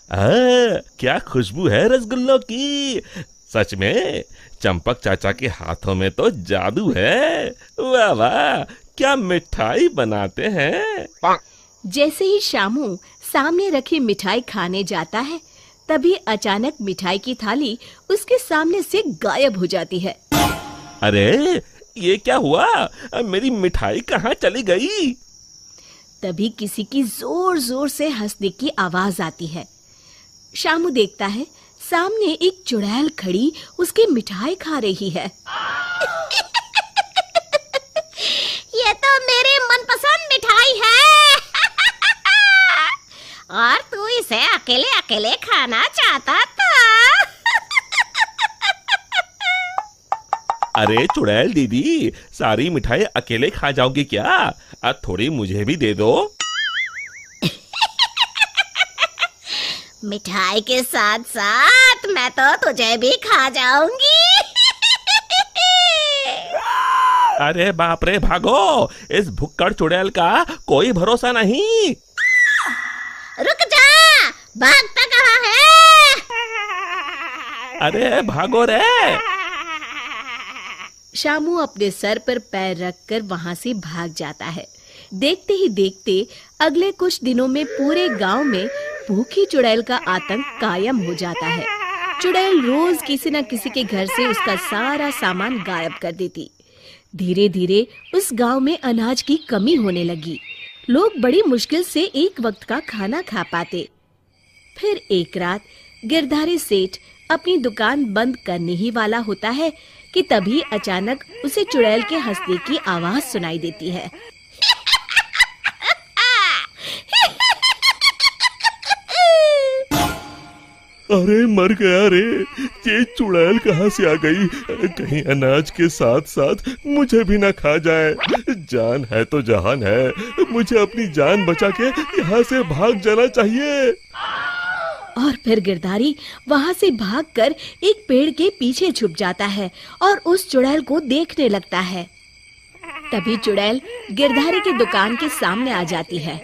क्या खुशबू है रसगुल्लों की। सच में चंपक चाचा के हाथों में तो जादू है। वाह वाह, क्या मिठाई बनाते हैं। जैसे ही शामू सामने रखी मिठाई खाने जाता है, तभी अचानक मिठाई की थाली उसके सामने से गायब हो जाती है। अरे ये क्या हुआ, मेरी मिठाई कहाँ चली गई। तभी किसी की जोर जोर से हंसने की आवाज आती है। शामू देखता है सामने एक चुड़ैल खड़ी उसकी मिठाई खा रही है। ये तो मेरी मनपसंद मिठाई है। और तू इसे अकेले अकेले खाना चाहता था। अरे चुड़ैल दीदी, सारी मिठाई अकेले खा जाओगी क्या? अब थोड़ी मुझे भी दे दो। मिठाई के साथ साथ मैं तो तुझे भी खा जाऊंगी। अरे बाप रे, भागो, इस भुक्कड़ चुड़ैल का कोई भरोसा नहीं। रुक जा, भागता कहाँ है? अरे भागो रे। शामू अपने सर पर पैर रखकर वहां से भाग जाता है। देखते ही देखते अगले कुछ दिनों में पूरे गांव में भूखी चुड़ैल का आतंक कायम हो जाता है। चुड़ैल रोज किसी न किसी के घर से उसका सारा सामान गायब कर देती। धीरे धीरे उस गांव में अनाज की कमी होने लगी। लोग बड़ी मुश्किल से एक वक्त का खाना खा पाते। फिर एक रात गिरधारी सेठ अपनी दुकान बंद करने ही वाला होता है कि तभी अचानक उसे चुड़ैल के हंसने की आवाज सुनाई देती है। अरे मर गया रे, ये चुड़ैल कहाँ से आ गई? कहीं अनाज के साथ साथ मुझे भी ना खा जाए। जान है तो जहान है, मुझे अपनी जान बचा के यहाँ से भाग जाना चाहिए। और फिर गिरधारी वहां से भागकर एक पेड़ के पीछे छुप जाता है और उस चुड़ैल को देखने लगता है। तभी चुड़ैल गिरधारी की दुकान के सामने आ जाती है।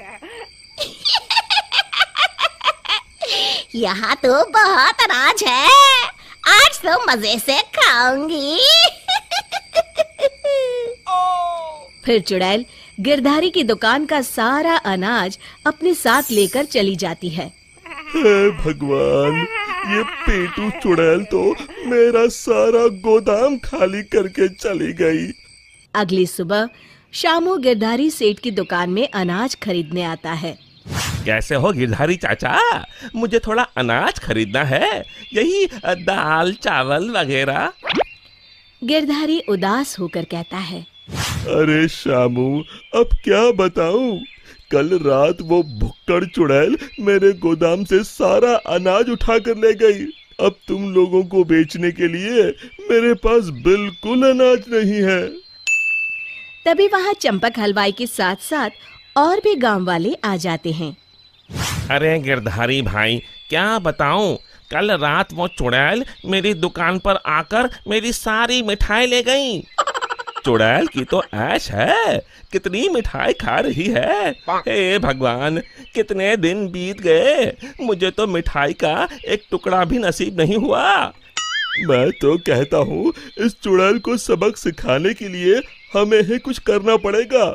यहाँ तो बहुत अनाज है, आज तो मजे से खाऊंगी। फिर चुड़ैल गिरधारी की दुकान का सारा अनाज अपने साथ लेकर चली जाती है। हे भगवान, ये पेटू चुड़ैल तो मेरा सारा गोदाम खाली करके चली गई। अगली सुबह शामू गिरधारी सेठ की दुकान में अनाज खरीदने आता है। कैसे हो गिरधारी चाचा, मुझे थोड़ा अनाज खरीदना है, यही दाल चावल वगैरह। गिरधारी उदास होकर कहता है, अरे शामू, अब क्या बताऊं, कल रात वो भुक्कड़ चुड़ैल मेरे गोदाम से सारा अनाज उठा कर ले गई। अब तुम लोगों को बेचने के लिए मेरे पास बिल्कुल अनाज नहीं है। तभी वहाँ चंपक हलवाई के साथ साथ और भी गांव वाले आ जाते हैं। अरे गिरधारी भाई, क्या बताऊं, कल रात वो चुड़ैल मेरी दुकान पर आकर मेरी सारी मिठाई ले गई। चुड़ैल की तो ऐश है, कितनी मिठाई खा रही है। हे भगवान, कितने दिन बीत गए, मुझे तो मिठाई का एक टुकड़ा भी नसीब नहीं हुआ। मैं तो कहता हूँ इस चुड़ैल को सबक सिखाने के लिए हमें ही कुछ करना पड़ेगा।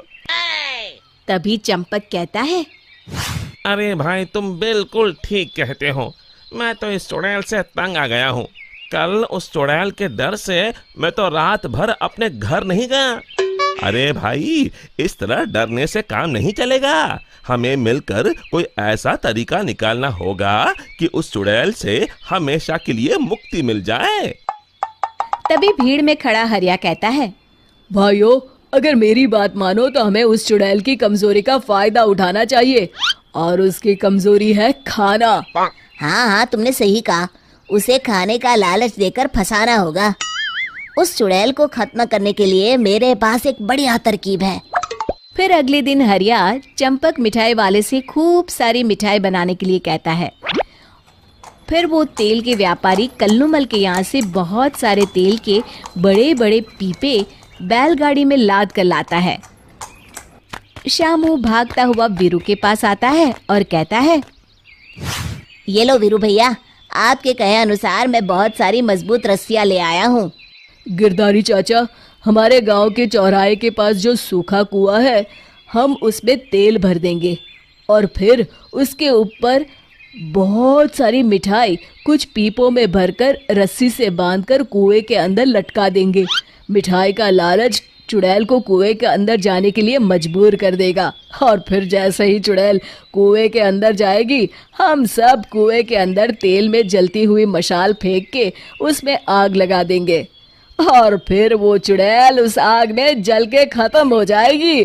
तभी चंपक कहता है, अरे भाई, तुम बिल्कुल ठीक कहते हो, मैं तो इस चुड़ैल से तंग आ गया हूँ। कल उस चुड़ैल के डर से मैं तो रात भर अपने घर नहीं गया। अरे भाई, इस तरह डरने से काम नहीं चलेगा, हमें मिलकर कोई ऐसा तरीका निकालना होगा कि उस चुड़ैल से हमेशा के लिए मुक्ति मिल जाए। तभी भीड़ में खड़ा हरिया कहता है, भाइयों, अगर मेरी बात मानो तो हमें उस चुड़ैल की कमजोरी का फायदा उठाना चाहिए, और उसकी कमजोरी है खाना। हाँ हाँ, तुमने सही कहा, उसे खाने का लालच देकर फंसाना होगा। उस चुड़ैल को खत्म करने के लिए मेरे पास एक बढ़िया तरकीब है। फिर अगले दिन हरिया चंपक मिठाई वाले से खूब सारी मिठाई बनाने के लिए कहता है। फिर वो तेल के व्यापारी कल्लूमल के यहाँ से बहुत सारे तेल के बड़े बड़े पीपे बैलगाड़ी में लाद कर लाता है। शामू भागता हुआ वीरू के पास आता है और कहता है, ये लो वीरू भैया, आपके कहे अनुसार मैं बहुत सारी मजबूत रस्सियां ले आया हूँ। गिरधारी चाचा, हमारे गांव के चौराहे के पास जो सूखा कुआं है, हम उसमें तेल भर देंगे और फिर उसके ऊपर बहुत सारी मिठाई कुछ पीपों में भरकर रस्सी से बांधकर कुएं के अंदर लटका देंगे। मिठाई का लालच चुड़ैल को कुएं के अंदर जाने के लिए मजबूर कर देगा और फिर जैसे ही चुड़ैल कुएं के अंदर जाएगी, हम सब कुएं के अंदर तेल में जलती हुई मशाल फेंक के उसमें आग लगा देंगे और फिर वो चुड़ैल उस आग में जल के खत्म हो जाएगी।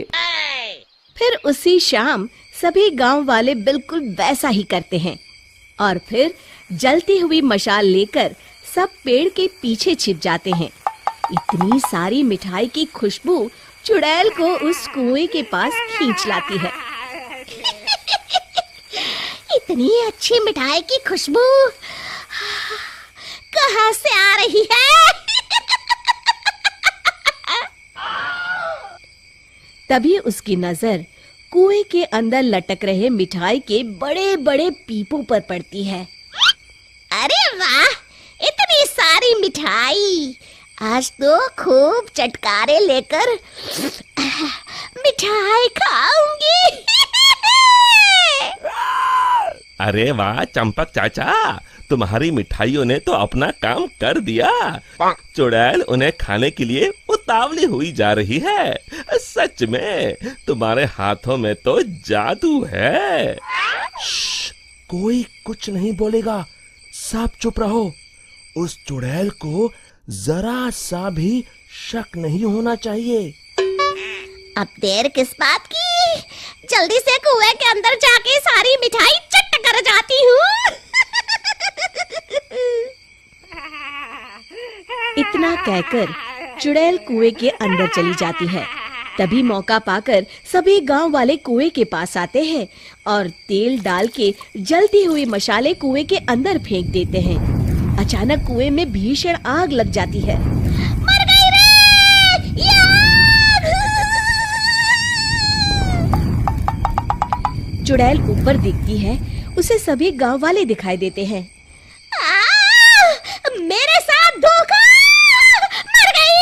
फिर उसी शाम सभी गांव वाले बिल्कुल वैसा ही करते हैं और फिर जलती हुई मशाल लेकर सब पेड़ के पीछे छिप जाते हैं। इतनी सारी मिठाई की खुशबू चुड़ैल को उस कुएं के पास खींच लाती है। इतनी अच्छी मिठाई की खुशबू कहाँ से आ रही है? तभी उसकी नजर कुएं के अंदर लटक रहे मिठाई के बड़े बड़े पीपों पर पड़ती है। अरे वाह, इतनी सारी मिठाई! आज तो खूब चटकारे लेकर मिठाई खाऊंगी। अरे वाह चंपक चाचा, तुम्हारी मिठाइयों ने तो अपना काम कर दिया। चुड़ैल उन्हें खाने के लिए उतावली हुई जा रही है। सच में तुम्हारे हाथों में तो जादू है। कोई कुछ नहीं बोलेगा, सब चुप रहो। उस चुड़ैल को जरा सा भी शक नहीं होना चाहिए। अब देर किस बात की? जल्दी से कुएं के अंदर जाके सारी मिठाई चट कर जाती हूँ। इतना कहकर चुड़ैल कुएं के अंदर चली जाती है। तभी मौका पाकर सभी गांव वाले कुएं के पास आते हैं और तेल डाल के जलती हुई मशाले कुएं के अंदर फेंक देते हैं। अचानक कुएं में भीषण आग लग जाती है। मर गई रे! चुड़ैल ऊपर दिखती है, उसे सभी गांव वाले दिखाई देते हैं। मेरे साथ धोखा! मर गई!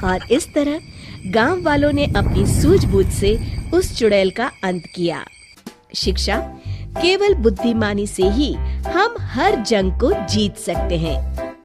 और इस तरह गांव वालों ने अपनी सूझबूझ से उस चुड़ैल का अंत किया। शिक्षा, केवल बुद्धिमानी से ही हम हर जंग को जीत सकते हैं।